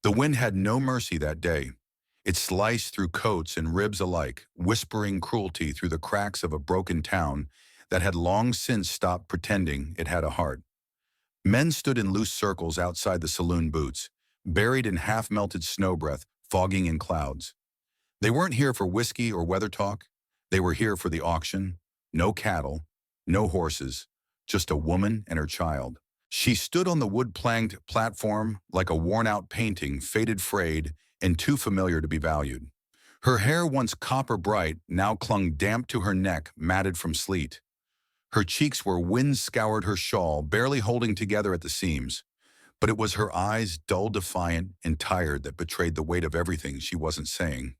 The wind had no mercy that day. It sliced through coats and ribs alike, whispering cruelty through the cracks of a broken town that had long since stopped pretending it had a heart. Men stood in loose circles outside the saloon booths, buried in half-melted snow breath, fogging in clouds. They weren't here for whiskey or weather talk. They were here for the auction. No cattle, no horses, just a woman and her child. She stood on the wood-planked platform like a worn-out painting, faded, frayed, and too familiar to be valued. Her hair, once copper-bright, now clung damp to her neck, matted from sleet. Her cheeks where wind scoured her shawl, barely holding together at the seams. But it was her eyes, dull, defiant, and tired, that betrayed the weight of everything she wasn't saying.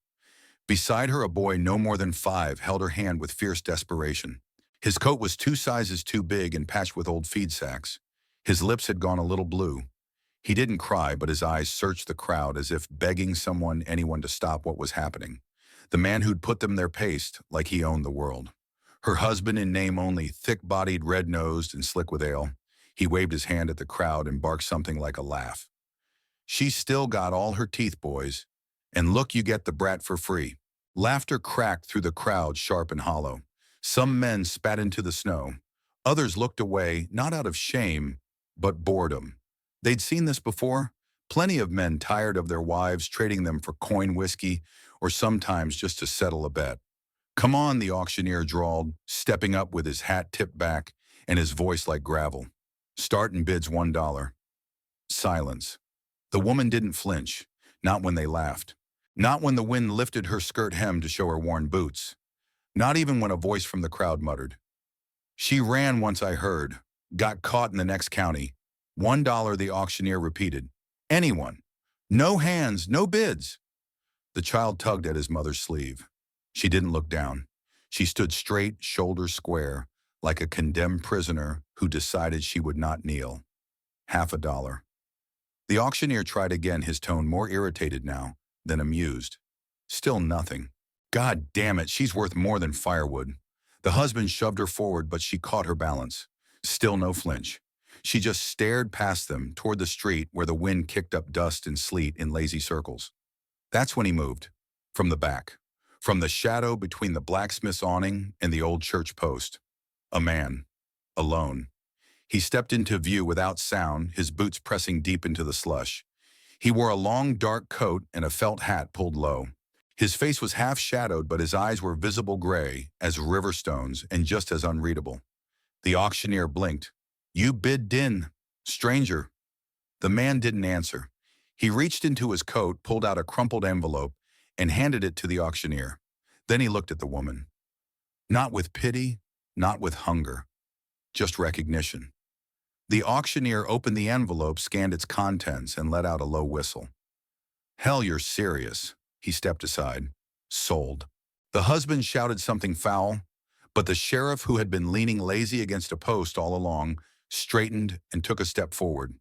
Beside her, a boy no more than 5 held her hand with fierce desperation. His coat was 2 sizes too big and patched with old feed sacks. His lips had gone a little blue. He didn't cry, but his eyes searched the crowd as if begging anyone to stop what was happening. The man who'd put them there paced like he owned the world. Her husband in name only, thick-bodied, red-nosed, and slick with ale. He waved his hand at the crowd and barked something like a laugh. "She's still got all her teeth, boys. And look, you get the brat for free." Laughter cracked through the crowd, sharp and hollow. Some men spat into the snow. Others looked away, not out of shame, but boredom. They'd seen this before. Plenty of men tired of their wives trading them for coin whiskey, or sometimes just to settle a bet. "Come on," the auctioneer drawled, stepping up with his hat tipped back and his voice like gravel. "Starting bids $1. Silence. The woman didn't flinch, not when they laughed. Not when the wind lifted her skirt hem to show her worn boots. Not even when a voice from the crowd muttered, "She ran once, I heard. Got caught in the next county. $1," the auctioneer repeated. "Anyone. No hands, no bids." The child tugged at his mother's sleeve. She didn't look down. She stood straight, shoulders square, like a condemned prisoner who decided she would not kneel. $50. The auctioneer tried again, his tone more irritated now than amused. Still nothing. "God damn it, she's worth more than firewood." The husband shoved her forward, but she caught her balance. Still no flinch. She just stared past them toward the street where the wind kicked up dust and sleet in lazy circles. That's when he moved. From the back. From the shadow between the blacksmith's awning and the old church post. A man. Alone. He stepped into view without sound, his boots pressing deep into the slush. He wore a long, dark coat and a felt hat pulled low. His face was half shadowed, but his eyes were visible gray as river stones and just as unreadable. The auctioneer blinked. "You bid din, stranger." The man didn't answer. He reached into his coat, pulled out a crumpled envelope, and handed it to the auctioneer. Then he looked at the woman. Not with pity, not with hunger, just recognition. The auctioneer opened the envelope, scanned its contents, and let out a low whistle. "Hell, you're serious." He stepped aside. "Sold." The husband shouted something foul, but the sheriff, who had been leaning lazy against a post all along, straightened and took a step forward.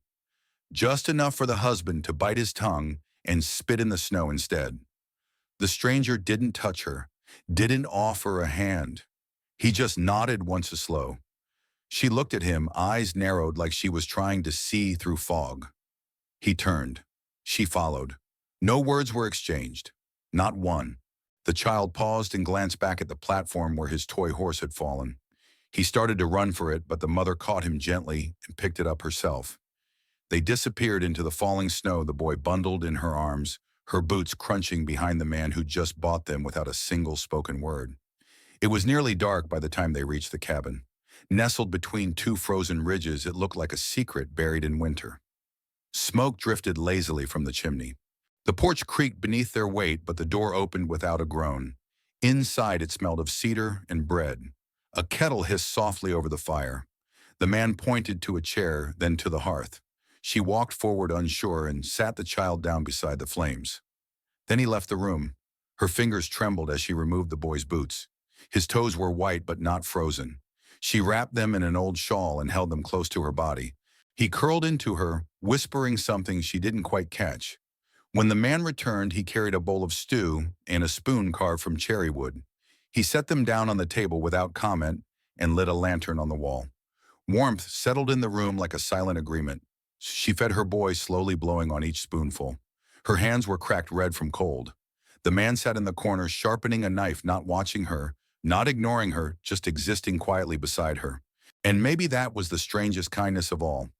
Just enough for the husband to bite his tongue and spit in the snow instead. The stranger didn't touch her, didn't offer a hand. He just nodded once slow. She looked at him, eyes narrowed like she was trying to see through fog. He turned. She followed. No words were exchanged. Not one. The child paused and glanced back at the platform where his toy horse had fallen. He started to run for it, but the mother caught him gently and picked it up herself. They disappeared into the falling snow, the boy bundled in her arms, her boots crunching behind the man who just bought them without a single spoken word. It was nearly dark by the time they reached the cabin. Nestled between 2 frozen ridges, it looked like a secret buried in winter. Smoke drifted lazily from the chimney. The porch creaked beneath their weight, but the door opened without a groan. Inside, it smelled of cedar and bread. A kettle hissed softly over the fire. The man pointed to a chair, then to the hearth. She walked forward unsure and sat the child down beside the flames. Then he left the room. Her fingers trembled as she removed the boy's boots. His toes were white but not frozen. She wrapped them in an old shawl and held them close to her body. He curled into her, whispering something she didn't quite catch. When the man returned, he carried a bowl of stew and a spoon carved from cherry wood. He set them down on the table without comment and lit a lantern on the wall. Warmth settled in the room like a silent agreement. She fed her boy, slowly blowing on each spoonful. Her hands were cracked red from cold. The man sat in the corner sharpening a knife, not watching her, not ignoring her, just existing quietly beside her. And maybe that was the strangest kindness of all.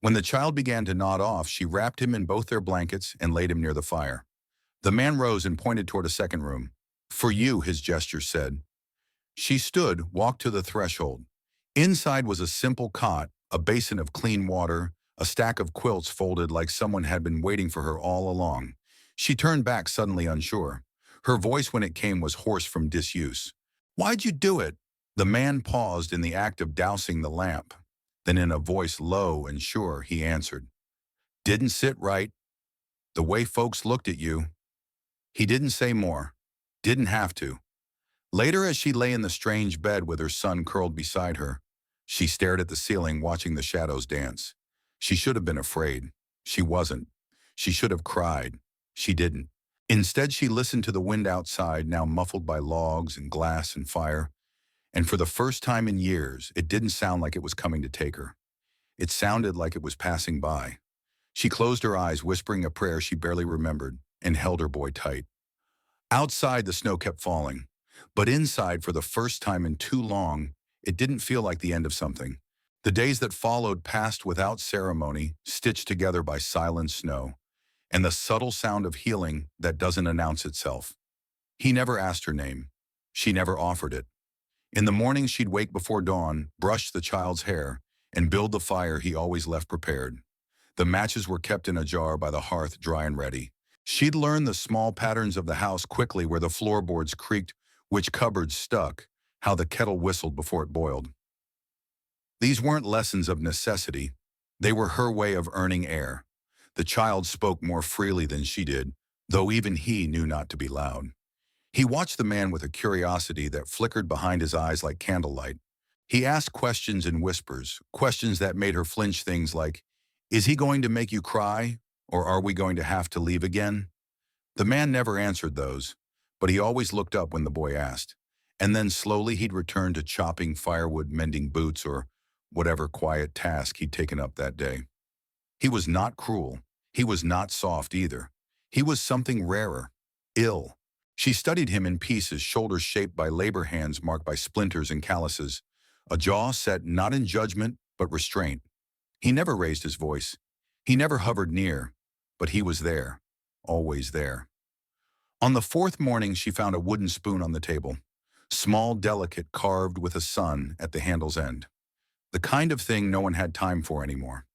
When the child began to nod off, she wrapped him in both their blankets and laid him near the fire. The man rose and pointed toward a second room. "For you," his gesture said. She stood, walked to the threshold. Inside was a simple cot, a basin of clean water, a stack of quilts folded like someone had been waiting for her all along. She turned back, suddenly unsure. Her voice when it came was hoarse from disuse. "Why'd you do it?" The man paused in the act of dousing the lamp. Then in a voice low and sure, he answered, "Didn't sit right. The way folks looked at you." He didn't say more. Didn't have to. Later, as she lay in the strange bed with her son curled beside her, she stared at the ceiling, watching the shadows dance. She should have been afraid. She wasn't. She should have cried. She didn't. Instead, she listened to the wind outside, now muffled by logs and glass and fire. And for the first time in years, it didn't sound like it was coming to take her. It sounded like it was passing by. She closed her eyes, whispering a prayer she barely remembered, and held her boy tight. Outside, the snow kept falling. But inside, for the first time in too long, it didn't feel like the end of something. The days that followed passed without ceremony, stitched together by silent snow, and the subtle sound of healing that doesn't announce itself. He never asked her name. She never offered it. In the morning, she'd wake before dawn, brush the child's hair, and build the fire he always left prepared. The matches were kept in a jar by the hearth, dry and ready. She'd learn the small patterns of the house quickly, where the floorboards creaked, which cupboards stuck, how the kettle whistled before it boiled. These weren't lessons of necessity. They were her way of earning air. The child spoke more freely than she did, though even he knew not to be loud. He watched the man with a curiosity that flickered behind his eyes like candlelight. He asked questions in whispers, questions that made her flinch, things like, "Is he going to make you cry? Or are we going to have to leave again?" The man never answered those, but he always looked up when the boy asked. And then slowly he'd return to chopping firewood, mending boots, or whatever quiet task he'd taken up that day. He was not cruel. He was not soft either. He was something rarer, ill. She studied him in pieces, shoulders shaped by labor hands marked by splinters and calluses, a jaw set not in judgment but restraint. He never raised his voice. He never hovered near, but he was there, always there. On the fourth morning, she found a wooden spoon on the table, small, delicate, carved with a sun at the handle's end. The kind of thing no one had time for anymore.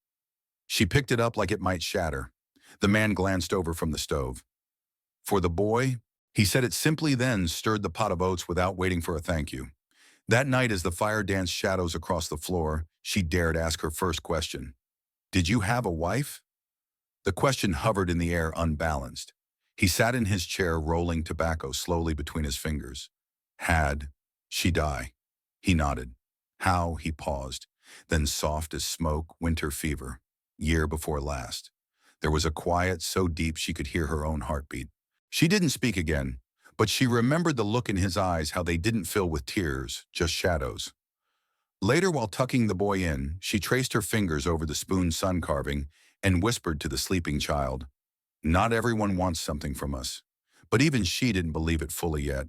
She picked it up like it might shatter. The man glanced over from the stove. "For the boy?" He said it simply, then stirred the pot of oats without waiting for a thank you. That night, as the fire danced shadows across the floor, she dared ask her first question. "Did you have a wife?" The question hovered in the air, unbalanced. He sat in his chair, rolling tobacco slowly between his fingers. "Had she die?" He nodded. "How?" He paused. Then soft as smoke, "Winter fever. Year before last." There was a quiet so deep she could hear her own heartbeat. She didn't speak again, but she remembered the look in his eyes, how they didn't fill with tears, just shadows. Later, while tucking the boy in, she traced her fingers over the spoon's sun carving and whispered to the sleeping child, "Not everyone wants something from us." But even she didn't believe it fully yet.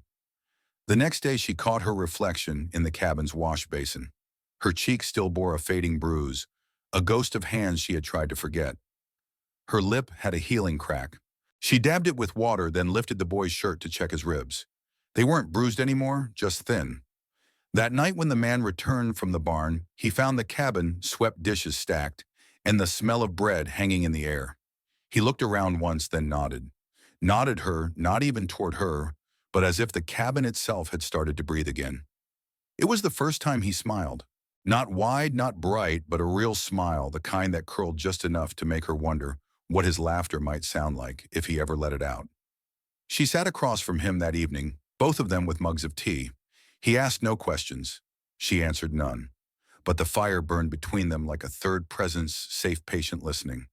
The next day, she caught her reflection in the cabin's wash basin. Her cheek still bore a fading bruise, a ghost of hands she had tried to forget. Her lip had a healing crack. She dabbed it with water, then lifted the boy's shirt to check his ribs. They weren't bruised anymore, just thin. That night when the man returned from the barn, he found the cabin, swept dishes stacked, and the smell of bread hanging in the air. He looked around once, then nodded. Nodded her, not even toward her, but as if the cabin itself had started to breathe again. It was the first time he smiled. Not wide, not bright, but a real smile, the kind that curled just enough to make her wonder what his laughter might sound like if he ever let it out. She sat across from him that evening, both of them with mugs of tea. He asked no questions. She answered none. But the fire burned between them like a third presence, safe, patient listening.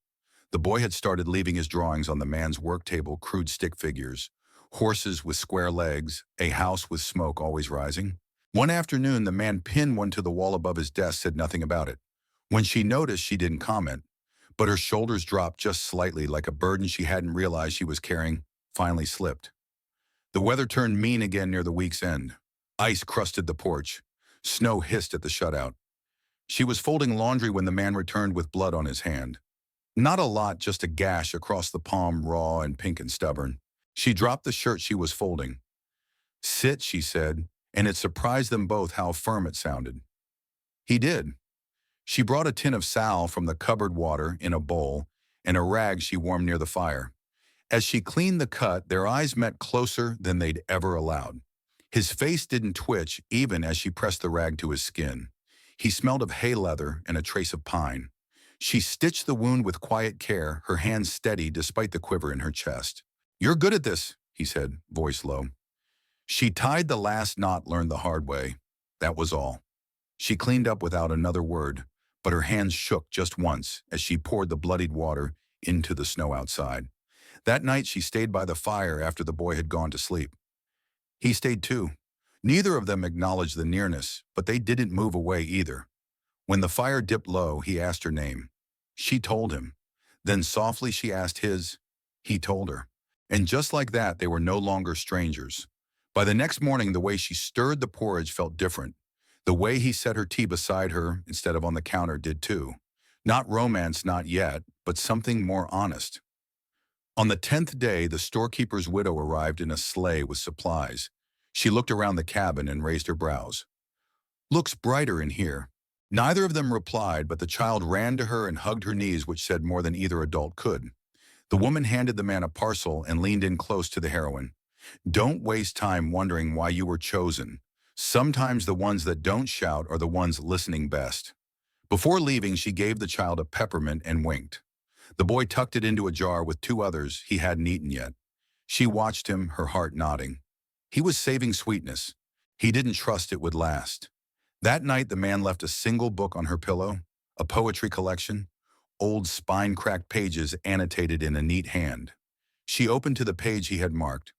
The boy had started leaving his drawings on the man's work table, crude stick figures, horses with square legs, a house with smoke always rising. One afternoon, the man pinned one to the wall above his desk, said nothing about it. When she noticed, she didn't comment. but her shoulders dropped just slightly, like a burden she hadn't realized she was carrying finally slipped. The weather turned mean again near the week's end. Ice crusted the porch. Snow hissed at the shutout. She was folding laundry when the man returned with blood on his hand. Not a lot, just a gash across the palm, raw and pink and stubborn. She dropped the shirt she was folding. "Sit," she said, and it surprised them both how firm it sounded. He did. She brought a tin of sal from the cupboard, water in a bowl, and a rag she warmed near the fire. As she cleaned the cut, their eyes met closer than they'd ever allowed. His face didn't twitch even as she pressed the rag to his skin. He smelled of hay leather and a trace of pine. She stitched the wound with quiet care, her hands steady despite the quiver in her chest. "You're good at this," he said, voice low. She tied the last knot learned the hard way. That was all. She cleaned up without another word, but her hands shook just once as she poured the bloodied water into the snow outside. That night she stayed by the fire after the boy had gone to sleep. He stayed too. Neither of them acknowledged the nearness, but they didn't move away either. When the fire dipped low, he asked her name. She told him. Then softly she asked his. He told her. And just like that, they were no longer strangers. By the next morning, the way she stirred the porridge felt different. The way he set her tea beside her instead of on the counter did too. Not romance, not yet, but something more honest. On the 10th day, the storekeeper's widow arrived in a sleigh with supplies. She looked around the cabin and raised her brows. "Looks brighter in here." Neither of them replied, but the child ran to her and hugged her knees, which said more than either adult could. The woman handed the man a parcel and leaned in close to the heroine. "Don't waste time wondering why you were chosen. Sometimes the ones that don't shout are the ones listening best." Before leaving, she gave the child a peppermint and winked. The boy tucked it into a jar with two others he hadn't eaten yet. She watched him, her heart nodding. He was saving sweetness. He didn't trust it would last. That night, the man left a single book on her pillow, a poetry collection, old spine-cracked pages annotated in a neat hand. She opened to the page he had marked.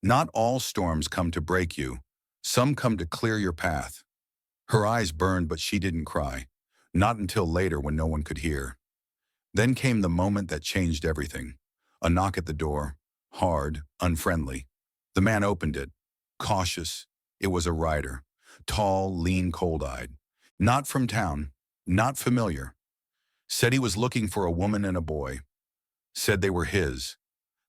"Not all storms come to break you. Some come to clear your path." Her eyes burned, but she didn't cry. Not until later when no one could hear. Then came the moment that changed everything. A knock at the door, hard, unfriendly. The man opened it, cautious. It was a rider, tall, lean, cold-eyed. Not from town, not familiar. Said he was looking for a woman and a boy. Said they were his.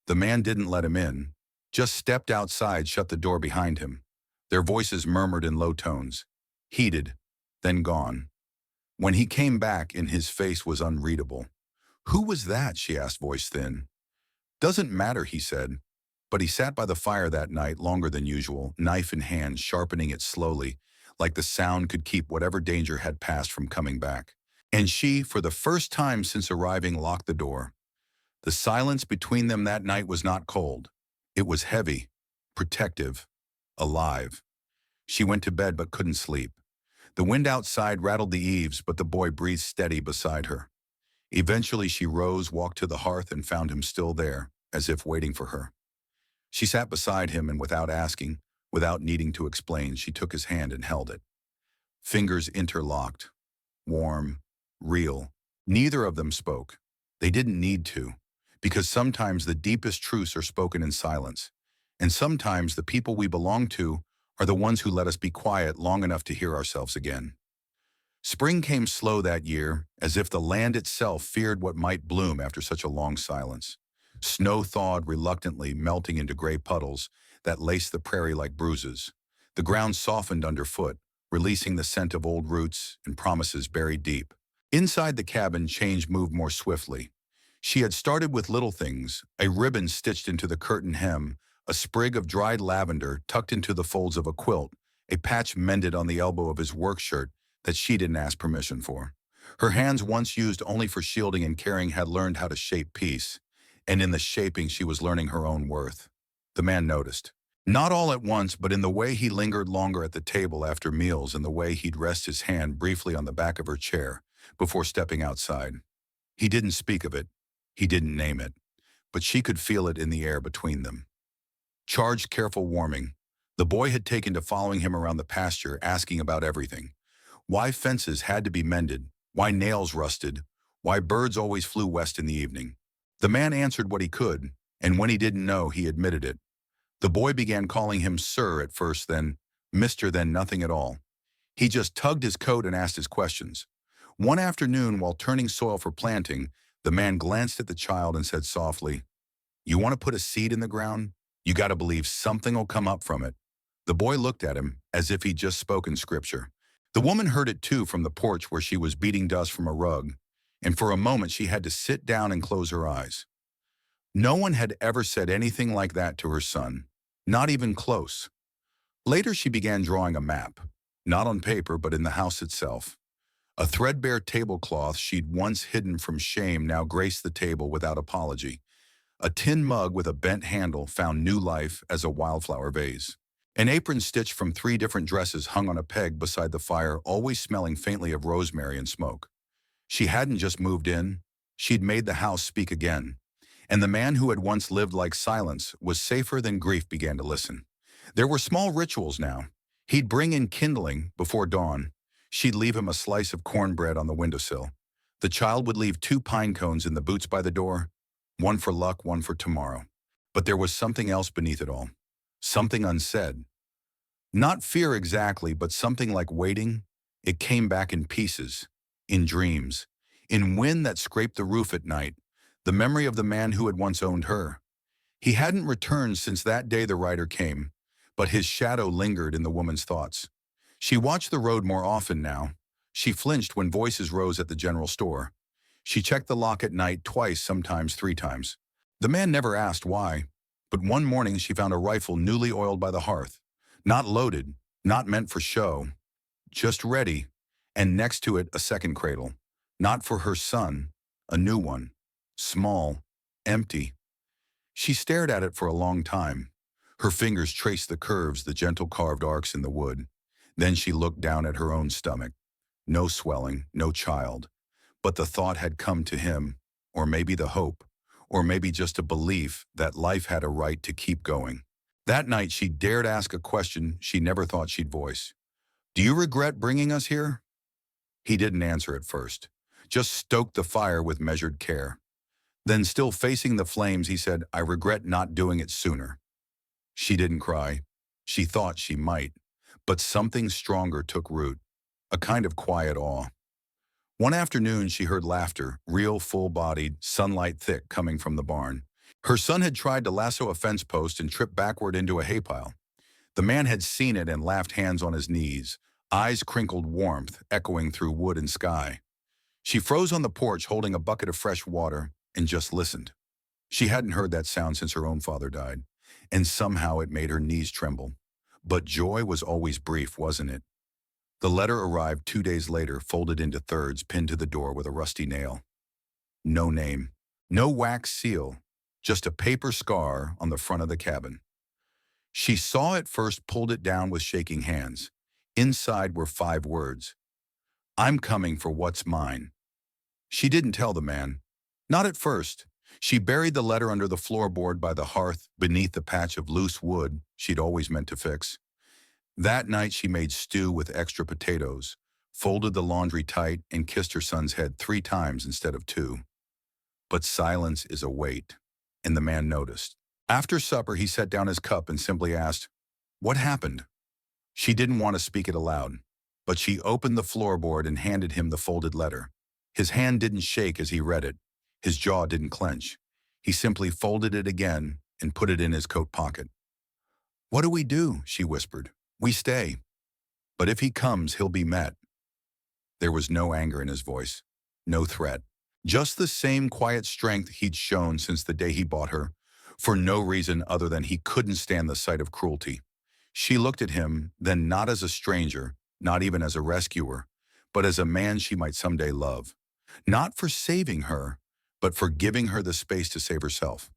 The man didn't let him in, just stepped outside, shut the door behind him. Their voices murmured in low tones, heated, then gone. When he came back, in his face was unreadable. "Who was that?" she asked, voice thin. "Doesn't matter," he said. But he sat by the fire that night longer than usual, knife in hand, sharpening it slowly, like the sound could keep whatever danger had passed from coming back. And she, for the first time since arriving, locked the door. The silence between them that night was not cold. It was heavy, protective, alive. She went to bed but couldn't sleep. The wind outside rattled the eaves, but the boy breathed steady beside her. Eventually she rose, walked to the hearth, and found him still there, as if waiting for her. She sat beside him, and without asking, without needing to explain, she took his hand and held it. Fingers interlocked. Warm, real. Neither of them spoke. They didn't need to, because sometimes the deepest truths are spoken in silence, and sometimes the people we belong to are the ones who let us be quiet long enough to hear ourselves again. Spring came slow that year, as if the land itself feared what might bloom after such a long silence. Snow thawed reluctantly, melting into gray puddles that laced the prairie like bruises. The ground softened underfoot, releasing the scent of old roots and promises buried deep. Inside the cabin, change moved more swiftly. She had started with little things, a ribbon stitched into the curtain hem, a sprig of dried lavender tucked into the folds of a quilt, a patch mended on the elbow of his work shirt that she didn't ask permission for. Her hands, once used only for shielding and caring, had learned how to shape peace, and in the shaping she was learning her own worth. The man noticed. Not all at once, but in the way he lingered longer at the table after meals and the way he'd rest his hand briefly on the back of her chair before stepping outside. He didn't speak of it. He didn't name it. But she could feel it in the air between them. Charged, careful warming. The boy had taken to following him around the pasture, asking about everything. Why fences had to be mended, why nails rusted, Why birds always flew west in the evening. The man answered what he could, and when he didn't know, he admitted it. The boy began calling him sir at first, then mister, then nothing at all. He just tugged his coat and asked his questions. One afternoon, while turning soil for planting, the man glanced at the child and said softly, "You want to put a seed in the ground? You got to believe something will come up from it." The boy looked at him as if he'd just spoken scripture. The woman heard it too from the porch where she was beating dust from a rug, and for a moment she had to sit down and close her eyes. No one had ever said anything like that to her son, not even close. Later she began drawing a map, not on paper but in the house itself. A threadbare tablecloth she'd once hidden from shame now graced the table without apology. A tin mug with a bent handle found new life as a wildflower vase. An apron stitched from 3 different dresses hung on a peg beside the fire, always smelling faintly of rosemary and smoke. She hadn't just moved in, she'd made the house speak again. And the man who had once lived like silence was safer than grief began to listen. There were small rituals now. He'd bring in kindling before dawn. She'd leave him a slice of cornbread on the windowsill. The child would leave 2 pine cones in the boots by the door, one for luck, one for tomorrow. But there was something else beneath it all. Something unsaid. Not fear exactly, but something like waiting. It came back in pieces, in dreams, in wind that scraped the roof at night, the memory of the man who had once owned her. He hadn't returned since that day the rider came, but his shadow lingered in the woman's thoughts. She watched the road more often now. She flinched when voices rose at the general store. She checked the lock at night twice, sometimes 3 times. The man never asked why, but one morning she found a rifle newly oiled by the hearth. Not loaded, not meant for show, just ready, and next to it a second cradle. Not for her son, a new one, small, empty. She stared at it for a long time. Her fingers traced the curves, the gentle carved arcs in the wood. Then she looked down at her own stomach. No swelling, no child. But the thought had come to him, or maybe the hope, or maybe just a belief that life had a right to keep going. That night she dared ask a question she never thought she'd voice. "Do you regret bringing us here?" He didn't answer at first, just stoked the fire with measured care. Then, still facing the flames, he said, "I regret not doing it sooner." She didn't cry. She thought she might. But something stronger took root, a kind of quiet awe. One afternoon she heard laughter, real, full-bodied, sunlight thick, coming from the barn. Her son had tried to lasso a fence post and tripped backward into a hay pile. The man had seen it and laughed, hands on his knees, eyes crinkled, warmth echoing through wood and sky. She froze on the porch holding a bucket of fresh water and just listened. She hadn't heard that sound since her own father died, and somehow it made her knees tremble. But joy was always brief, wasn't it? The letter arrived 2 days later, folded into thirds, pinned to the door with a rusty nail. No name, no wax seal, just a paper scar on the front of the cabin. She saw it first, pulled it down with shaking hands. Inside were 5 words. "I'm coming for what's mine." She didn't tell the man. Not at first. She buried the letter under the floorboard by the hearth, beneath the patch of loose wood she'd always meant to fix. That night she made stew with extra potatoes, folded the laundry tight, and kissed her son's head 3 times instead of 2. But silence is a weight, and the man noticed. After supper he set down his cup and simply asked, "What happened?" She didn't want to speak it aloud, but she opened the floorboard and handed him the folded letter. His hand didn't shake as he read it. His jaw didn't clench. He simply folded it again and put it in his coat pocket. "What do we do?" she whispered. "We stay. But if he comes, he'll be met." There was no anger in his voice, no threat. Just the same quiet strength he'd shown since the day he bought her, for no reason other than he couldn't stand the sight of cruelty. She looked at him, then not as a stranger, not even as a rescuer, but as a man she might someday love. Not for saving her, but for giving her the space to save herself.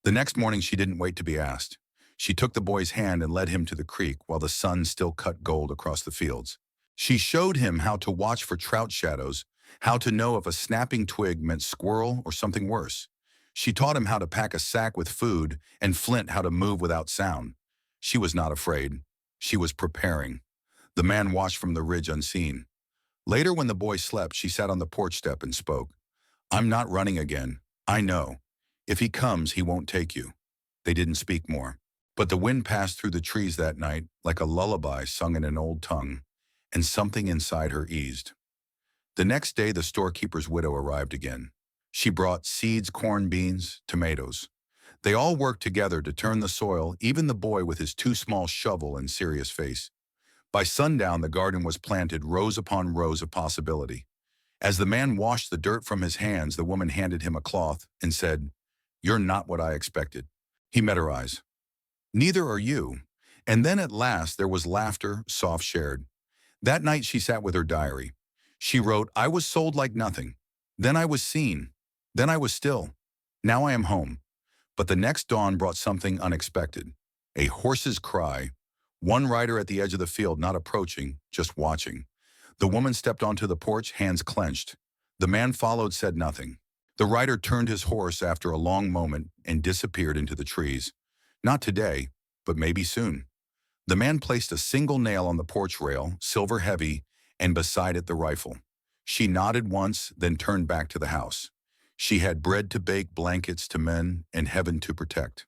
The next morning she didn't wait to be asked. She took the boy's hand and led him to the creek while the sun still cut gold across the fields. She showed him how to watch for trout shadows, how to know if a snapping twig meant squirrel or something worse. She taught him how to pack a sack with food and Flint how to move without sound. She was not afraid. She was preparing. The man watched from the ridge unseen. Later, when the boy slept, she sat on the porch step and spoke. I'm not running again. I know. If he comes, he won't take you. They didn't speak more. But the wind passed through the trees that night like a lullaby sung in an old tongue, and something inside her eased. The next day, the storekeeper's widow arrived again. She brought seeds, corn, beans, tomatoes. They all worked together to turn the soil, even the boy with his too small shovel and serious face. By sundown, the garden was planted rows upon rows of possibility. As the man washed the dirt from his hands, the woman handed him a cloth and said, "You're not what I expected." He met her eyes. "Neither are you." And then at last there was laughter, soft shared. That night she sat with her diary. She wrote, "I was sold like nothing. Then I was seen. Then I was still. Now I am home." But the next dawn brought something unexpected. A horse's cry. One rider at the edge of the field, not approaching, just watching. The woman stepped onto the porch, hands clenched. The man followed, said nothing. The rider turned his horse after a long moment and disappeared into the trees. Not today, but maybe soon. The man placed a single nail on the porch rail, silver heavy, and beside it the rifle. She nodded once, then turned back to the house. She had bread to bake, blankets to mend, and heaven to protect.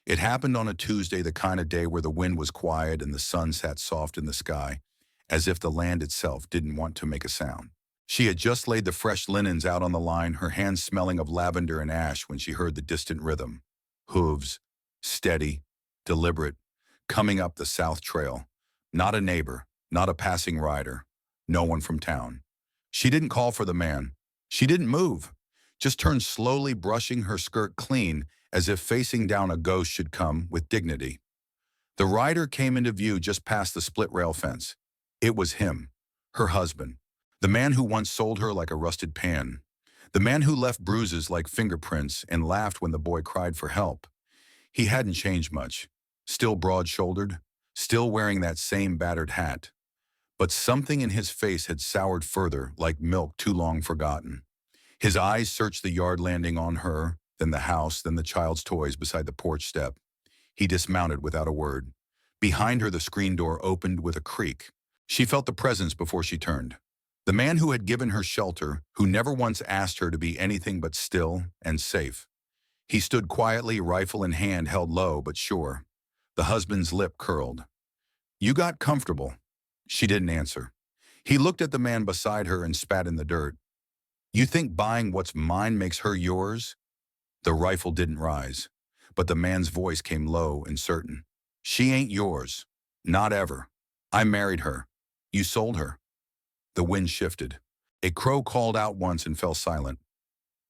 It happened on a Tuesday, the kind of day where the wind was quiet and the sun sat soft in the sky, as if the land itself didn't want to make a sound. She had just laid the fresh linens out on the line, her hands smelling of lavender and ash, when she heard the distant rhythm. Hooves, steady, deliberate, coming up the south trail. Not a neighbor, not a passing rider, no one from town. She didn't call for the man. She didn't move, just turned slowly, brushing her skirt clean, as if facing down a ghost should come with dignity. The rider came into view just past the split rail fence. It was him, her husband, the man who once sold her like a rusted pan, the man who left bruises like fingerprints and laughed when the boy cried for help. He hadn't changed much, still broad-shouldered, still wearing that same battered hat. But something in his face had soured further, like milk too long forgotten. His eyes searched the yard, landing on her, then the house, then the child's toys beside the porch step. He dismounted without a word. Behind her, the screen door opened with a creak. She felt the presence before she turned. The man who had given her shelter, who never once asked her to be anything but still and safe. He stood quietly, rifle in hand, held low but sure. The husband's lip curled. "You got comfortable." She didn't answer. He looked at the man beside her and spat in the dirt. "You think buying what's mine makes her yours?" The rifle didn't rise, but the man's voice came low and certain. "She ain't yours. Not ever. I married her. You sold her." The wind shifted. A crow called out once and fell silent.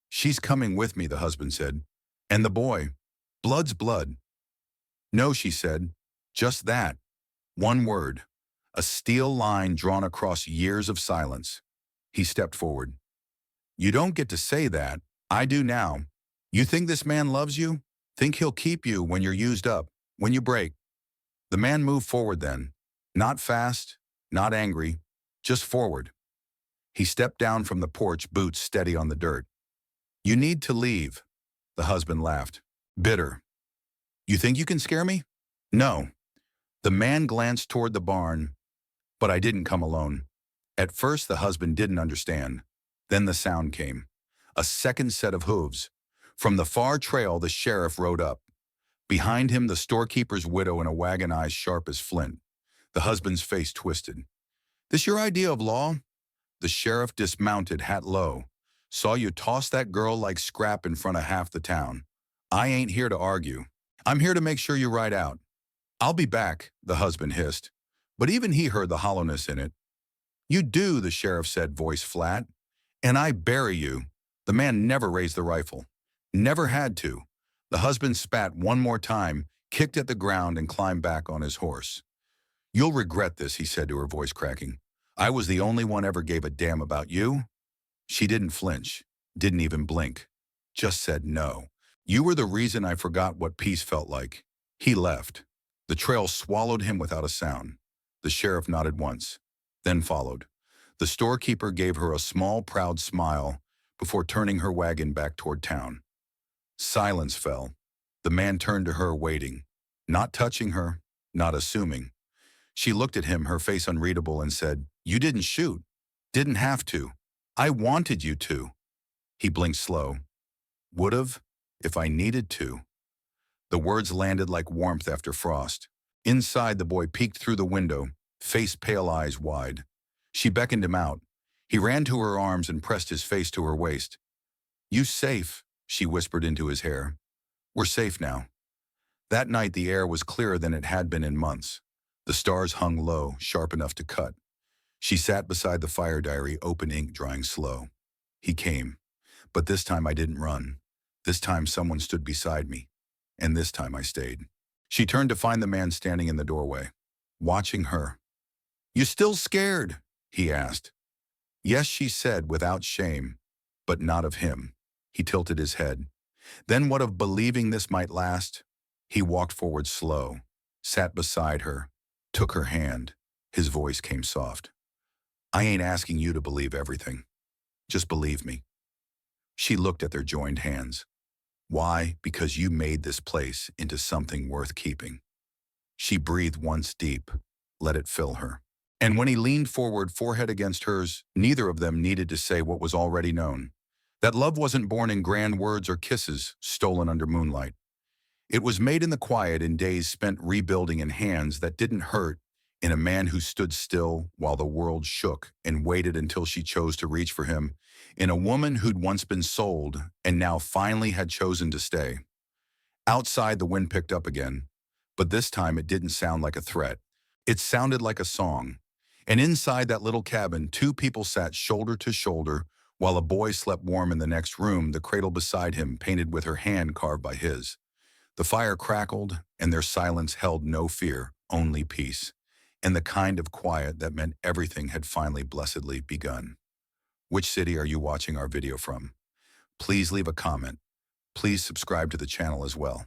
"She's coming with me," the husband said. "And the boy. Blood's blood." "No," she said. "Just that. One word. A steel line drawn across years of silence." He stepped forward. "You don't get to say that. I do now. You think this man loves you? Think he'll keep you when you're used up, when you break?" The man moved forward then. Not fast, not angry, just forward. He stepped down from the porch, boots steady on the dirt. "You need to leave." The husband laughed. Bitter. "You think you can scare me?" "No." The man glanced toward the barn. "But I didn't come alone." At first the husband didn't understand. Then the sound came. A second set of hooves. From the far trail the sheriff rode up. Behind him the storekeeper's widow in a wagon, eyes sharp as flint. The husband's face twisted. "This your idea of law?" The sheriff dismounted, hat low. "Saw you toss that girl like scrap in front of half the town. I ain't here to argue. I'm here to make sure you ride out." "I'll be back," the husband hissed. But even he heard the hollowness in it. "You do," the sheriff said, voice flat. "And I bury you." The man never raised the rifle. Never had to. The husband spat one more time, kicked at the ground, and climbed back on his horse. "You'll regret this," he said to her, voice cracking. "I was the only one ever gave a damn about you." She didn't flinch, didn't even blink, just said no. "You were the reason I forgot what peace felt like." He left. The trail swallowed him without a sound. The sheriff nodded once, then followed. The storekeeper gave her a small, proud smile before turning her wagon back toward town. Silence fell. The man turned to her, waiting, not touching her, not assuming. She looked at him, her face unreadable, and said, "You didn't shoot. Didn't have to. I wanted you to." He blinked slow. Would've, if I needed to. The words landed like warmth after frost. Inside, the boy peeked through the window, face pale, eyes wide. She beckoned him out. He ran to her arms and pressed his face to her waist. You safe, she whispered into his hair. We're safe now. That night the air was clearer than it had been in months. The stars hung low, sharp enough to cut. She sat beside the fire diary, open ink drying slow. He came, but this time I didn't run. This time someone stood beside me, and this time I stayed. She turned to find the man standing in the doorway, watching her. You still scared? He asked. Yes, she said without shame, but not of him. He tilted his head. Then what of believing this might last? He walked forward slow, sat beside her, took her hand. His voice came soft. I ain't asking you to believe everything. Just believe me. She looked at their joined hands. Why? Because you made this place into something worth keeping. She breathed once deep, let it fill her. And when he leaned forward, forehead against hers, neither of them needed to say what was already known. That love wasn't born in grand words or kisses stolen under moonlight. It was made in the quiet, in days spent rebuilding, in hands that didn't hurt, in a man who stood still while the world shook and waited until she chose to reach for him, in a woman who'd once been sold and now finally had chosen to stay. Outside, the wind picked up again, but this time it didn't sound like a threat. It sounded like a song. And inside that little cabin, two people sat shoulder to shoulder while a boy slept warm in the next room, the cradle beside him painted with her hand carved by his. The fire crackled, and their silence held no fear, only peace, and the kind of quiet that meant everything had finally blessedly begun. Which city are you watching our video from? Please leave a comment. Please subscribe to the channel as well.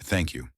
Thank you.